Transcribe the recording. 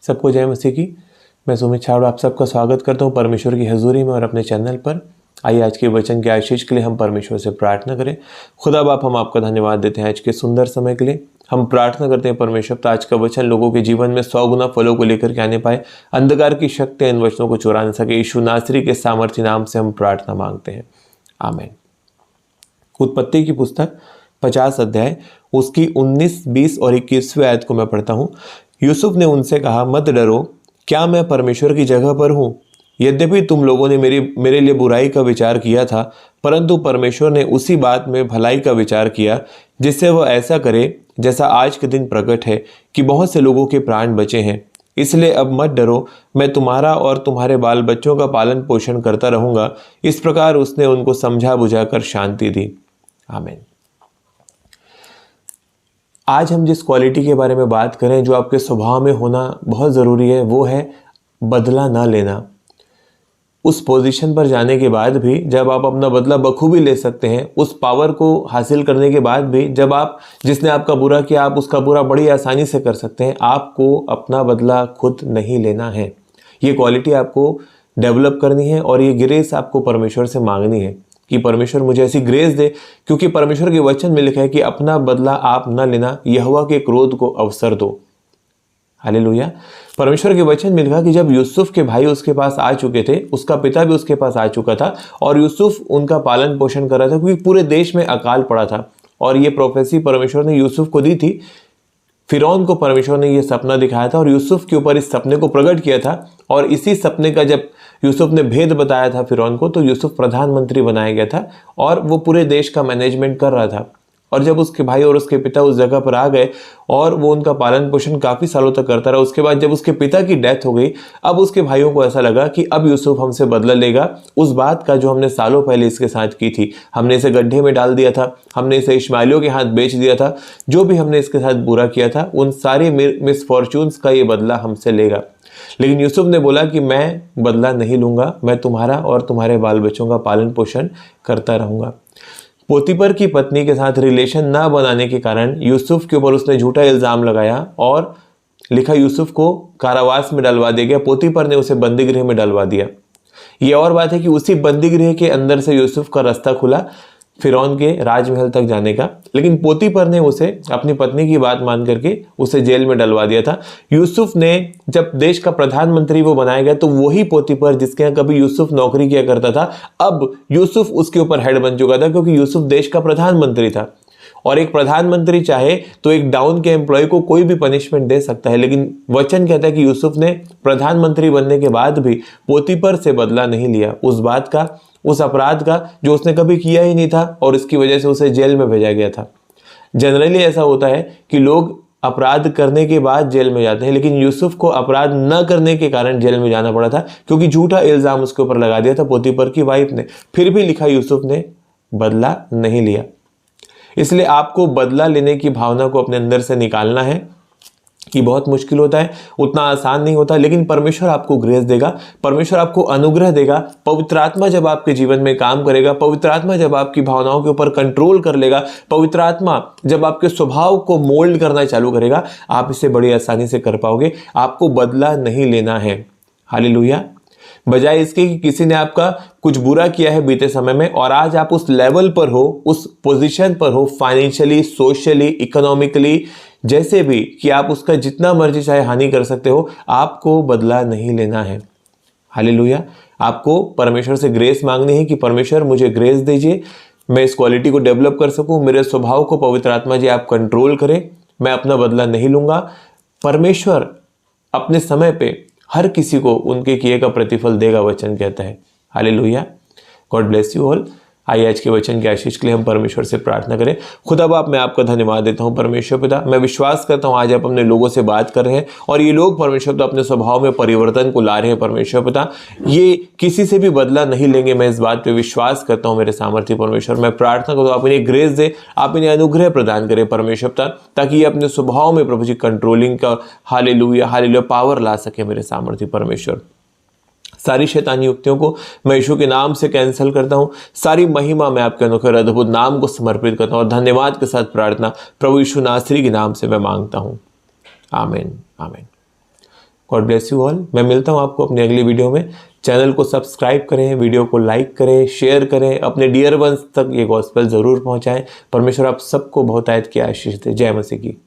सबको जय मसीह की। मैं सुमित छाबड़ा आप सबका स्वागत करता हूं परमेश्वर की हजूरी में और अपने चैनल पर। आइए आज के वचन के आशीष के लिए हम परमेश्वर से प्रार्थना करें। खुदा बाप, हम आपका धन्यवाद देते हैं आज के सुंदर समय के लिए। हम प्रार्थना करते हैं परमेश्वर तो आज का वचन लोगों के जीवन में 100 गुना फलों को लेकर के आने पाए, अंधकार की शक्ति इन वचनों को चुरा न सके। यीशु नासरी के सामर्थ्य नाम से हम प्रार्थना मांगते हैं, आमीन। उत्पत्ति की पुस्तक 50 अध्याय उसकी 19, 20 और 21वें आयत को मैं पढ़ता हूँ। यूसुफ ने उनसे कहा, मत डरो, क्या मैं परमेश्वर की जगह पर हूँ? यद्यपि तुम लोगों ने मेरे लिए बुराई का विचार किया था, परंतु परमेश्वर ने उसी बात में भलाई का विचार किया, जिससे वह ऐसा करे जैसा आज के दिन प्रकट है कि बहुत से लोगों के प्राण बचे हैं। इसलिए अब मत डरो, मैं तुम्हारा और तुम्हारे बाल बच्चों का पालन पोषण करता रहूंगा। इस प्रकार उसने उनको समझा बुझाकर शांति दी, आमीन। आज हम जिस क्वालिटी के बारे में बात करें जो आपके स्वभाव में होना बहुत ज़रूरी है, वो है बदला ना लेना। उस पोजीशन पर जाने के बाद भी जब आप अपना बदला बखूबी ले सकते हैं, उस पावर को हासिल करने के बाद भी जब आप जिसने आपका बुरा किया आप उसका बुरा बड़ी आसानी से कर सकते हैं, आपको अपना बदला खुद नहीं लेना है। ये क्वालिटी आपको डेवलप करनी है और ये ग्रेस आपको परमेश्वर से मांगनी है कि परमेश्वर मुझे ऐसी ग्रेस दे, क्योंकि परमेश्वर के वचन में लिखा है कि अपना बदला आप न लेना, यहोवा के क्रोध को अवसर दो। हालेलुया। परमेश्वर के वचन में लिखा कि जब यूसुफ के भाई उसके पास आ चुके थे, उसका पिता भी उसके पास आ चुका था और यूसुफ उनका पालन पोषण कर रहा था, क्योंकि पूरे देश में अकाल पड़ा था। और ये प्रोफेसी परमेश्वर ने यूसुफ को दी थी। फिरौन को परमेश्वर ने यह सपना दिखाया था और यूसुफ के ऊपर इस सपने को प्रकट किया था। और इसी सपने का जब यूसुफ ने भेद बताया था फिरौन को, तो यूसुफ प्रधानमंत्री बनाया गया था और वो पूरे देश का मैनेजमेंट कर रहा था। और जब उसके भाई और उसके पिता उस जगह पर आ गए और वो उनका पालन पोषण काफ़ी सालों तक करता रहा, उसके बाद जब उसके पिता की डेथ हो गई, अब उसके भाइयों को ऐसा लगा कि अब यूसुफ हमसे बदला लेगा उस बात का जो हमने सालों पहले इसके साथ की थी। हमने इसे गड्ढे में डाल दिया था, हमने इसे इश्माइलियों के हाथ बेच दिया था, जो भी हमने इसके साथ बुरा किया था उन सारी मिसफॉर्चून्स का ये बदला हमसे लेगा। लेकिन यूसुफ ने बोला कि मैं बदला नहीं लूंगा, मैं तुम्हारा और तुम्हारे बाल बच्चों का पालन पोषण करता रहूंगा। पोतीपर की पत्नी के साथ रिलेशन ना बनाने के कारण यूसुफ के ऊपर उसने झूठा इल्जाम लगाया और लिखा यूसुफ को कारावास में डलवा दिया गया। पोतीपर ने उसे बंदी गृह में डलवा दिया। ये और बात है कि उसी बंदी गृह के अंदर से यूसुफ का रास्ता खुला फिरौन के राजमहल तक जाने का, लेकिन पोतीपर ने उसे अपनी पत्नी की बात मान करके उसे जेल में डलवा दिया था। यूसुफ ने जब देश का प्रधानमंत्री वो बनाया गया, तो वही पोतीपर जिसके यहाँ कभी यूसुफ नौकरी किया करता था, अब यूसुफ उसके ऊपर हेड बन चुका था, क्योंकि यूसुफ देश का प्रधानमंत्री था। और एक प्रधानमंत्री चाहे तो एक डाउन के एम्प्लॉय को कोई भी पनिशमेंट दे सकता है, लेकिन वचन कहता है कि यूसुफ ने प्रधानमंत्री बनने के बाद भी पोतीपर से बदला नहीं लिया उस बात का, उस अपराध का जो उसने कभी किया ही नहीं था, और इसकी वजह से उसे जेल में भेजा गया था। जनरली ऐसा होता है कि लोग अपराध करने के बाद जेल में जाते हैं, लेकिन यूसुफ को अपराध न करने के कारण जेल में जाना पड़ा था, क्योंकि झूठा इल्जाम उसके ऊपर लगा दिया था पोतीपर की वाइफ ने। फिर भी लिखा यूसुफ ने बदला नहीं लिया। इसलिए आपको बदला लेने की भावना को अपने अंदर से निकालना है। कि बहुत मुश्किल होता है, उतना आसान नहीं होता, लेकिन परमेश्वर आपको ग्रेस देगा, परमेश्वर आपको अनुग्रह देगा। पवित्र आत्मा जब आपके जीवन में काम करेगा, पवित्र आत्मा जब आपकी भावनाओं के ऊपर कंट्रोल कर लेगा, पवित्र आत्मा जब आपके स्वभाव को मोल्ड करना चालू करेगा, आप इसे बड़ी आसानी से कर पाओगे। आपको बदला नहीं लेना है, हालेलुया। बजाय इसके कि किसी ने आपका कुछ बुरा किया है बीते समय में और आज आप उस लेवल पर हो, उस पोजीशन पर हो, फाइनेंशियली, सोशली, इकोनॉमिकली, जैसे भी, कि आप उसका जितना मर्जी चाहे हानि कर सकते हो, आपको बदला नहीं लेना है। हालेलुया। आपको परमेश्वर से ग्रेस मांगनी है कि परमेश्वर मुझे ग्रेस दीजिए, मैं इस क्वालिटी को डेवलप कर सकूं, मेरे स्वभाव को पवित्र आत्मा जी आप कंट्रोल करें, मैं अपना बदला नहीं लूंगा। परमेश्वर अपने समय पे हर किसी को उनके किए का प्रतिफल देगा, वचन कहता है। Hallelujah. God bless you all. आइए आज के वचन के आशीष के लिए हम परमेश्वर से प्रार्थना करें। खुदा बाप, मैं आपका धन्यवाद देता हूं परमेश्वर पिता। मैं विश्वास करता हूं आज आप अपने लोगों से बात कर रहे हैं और ये लोग परमेश्वर पिता अपने स्वभाव में परिवर्तन को ला रहे हैं परमेश्वर पिता। ये किसी से भी बदला नहीं लेंगे, मैं इस बात पे विश्वास करता हूं मेरे सामर्थ्य परमेश्वर। मैं प्रार्थना करता हूं आप इन्हें ग्रेस दे, आप इन्हें अनुग्रह प्रदान करें परमेश्वर पिता, ताकि ये अपने स्वभाव में प्रभु जी कंट्रोलिंग का हालेलुया हालेलुया पावर ला सके मेरे सामर्थ्य परमेश्वर। सारी शैतानी युक्तियों को मैं यीशु के नाम से कैंसिल करता हूं। सारी महिमा मैं आपके अनोखे अद्भुत नाम को समर्पित करता हूं और धन्यवाद के साथ प्रार्थना प्रभु यीशु नासरी के नाम से मैं मांगता हूं, आमीन आमीन। God bless you all. मैं मिलता हूँ आपको अपनी अगली वीडियो में। चैनल को सब्सक्राइब करें, वीडियो को लाइक करें, शेयर करें, अपने डियर वंस तक ये गॉस्पेल ज़रूर पहुँचाएँ। परमेश्वर आप सबको बहुत आयत की आशीष दे। जय मसीह की।